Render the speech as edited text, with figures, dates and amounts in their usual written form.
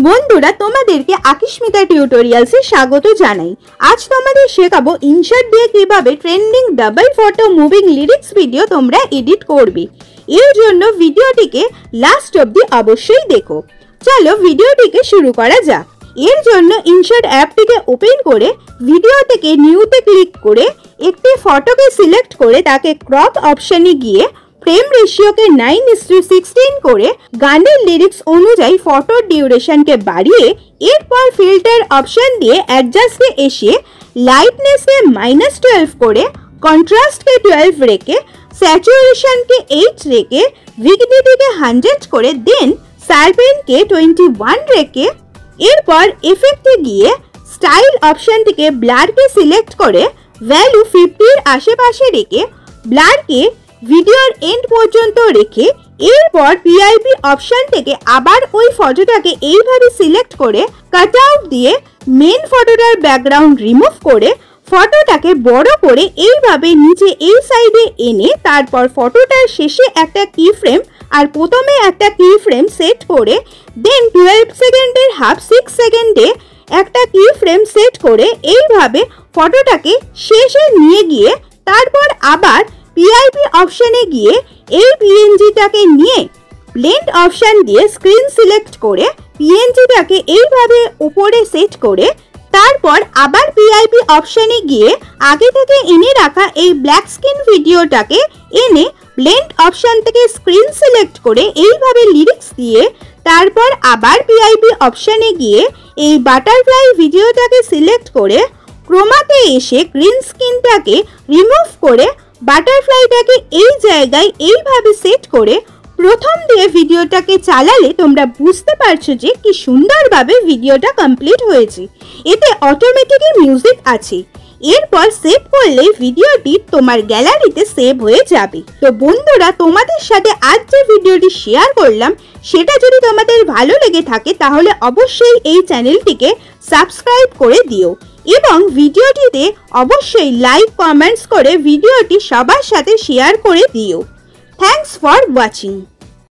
বন্ধুরা তোমাদেরকে আকিস্মিতা টিউটোরিয়ালসে স্বাগত জানাই। আজ তোমাদের শেখাবো ইনসার্ট দিয়ে কিভাবে trending double photo moving lyrics video তোমরা এডিট করবে। এর জন্য ভিডিওটিকে লাস্ট অবধি অবশ্যই দেখো। চলো ভিডিওটিকে শুরু করা যাক। এর জন্য ইনসার্ট অ্যাপটিকে ওপেন করে ভিডিও থেকে নিউতে ক্লিক করে একটি ফটোকে সিলেক্ট করে তাকে ক্রপ অপশনে গিয়ে ফ্রেম রেশিওকে 9:16 করে গানের লিরিক্স অনুযায়ী ফটোর ডিউরেশনকে বাড়িয়ে এরপর ফিল্টার অপশন দিয়ে অ্যাডজাস্টে এসে লাইটনেসকে -12 করে কন্ট্রাস্টকে 12 রেখে স্যাচুরেশনকে 8 রেখে ভিগনিটিকে 100 করে দেন শার্পেনকে 21 রেখে এরপর এফেক্টে গিয়ে স্টাইল অপশন থেকে ব্লারকে সিলেক্ট করে ভ্যালু 50 এর আশেপাশে রেখে ব্লারকে ভিডিওর এন্ড পর্যন্ত রেখে এরপর পিআইপি অপশন থেকে আবার ওই ফটোটাকে এইভাবে সিলেক্ট করে কাট আউট দিয়ে মেন ফটোটার ব্যাকগ্রাউন্ড রিমুভ করে ফটোটাকে বড় করে এইভাবে নিচে এই সাইডে এনে তারপর ফটোটার শেষে একটা কি ফ্রেম আর প্রথমে একটা কি ফ্রেম সেট করে দেন 12 সেকেন্ডের হাফ 6 সেকেন্ডে একটা কি ফ্রেম সেট করে এইভাবে ফটোটাকে শেষে নিয়ে গিয়ে তারপর আবার পিআইপি অপশনে গিয়ে এই পিএনজিটাকে নিয়ে ব্লেন্ড অপশন দিয়ে স্ক্রিন সিলেক্ট করে পিএনজিটাকে এইভাবে উপরে সেট করে তারপর আবার পিআইপি অপশনে গিয়ে আগে থেকে এনে রাখা এই ব্ল্যাক স্ক্রিন ভিডিওটাকে এনে ব্লেন্ড অপশন থেকে স্ক্রিন সিলেক্ট করে এইভাবে লিরিক্স দিয়ে তারপর আবার পিআইপি অপশনে গিয়ে এই বাটারফ্লাই ভিডিওটাকে সিলেক্ট করে ক্রোমাতে এসে গ্রিন স্ক্রিনটাকে রিমুভ করে বাটারফ্লাইটাকে এই জায়গায় এইভাবে সেট করে প্রথম দিয়ে ভিডিওটাকে চালালে তোমরা বুঝতে পারছো যে কি সুন্দরভাবে ভিডিওটা কমপ্লিট হয়েছে। এতে অটোমেটিকই মিউজিক আছে। এরপর সেভ করলে ভিডিওটি তোমার গ্যালারিতে সেভ হয়ে যাবে। তো বন্ধুরা তোমাদের সাথে আজ যে ভিডিওটি শেয়ার করলাম সেটা যদি তোমাদের ভালো লেগে থাকে তাহলে অবশ্যই এই চ্যানেলটিকে সাবস্ক্রাইব করে দিও এবং ভিডিওটিতে অবশ্যই লাইক কমেন্টস করে ভিডিওটি সবার সাথে শেয়ার করে দিও। Thanks for watching.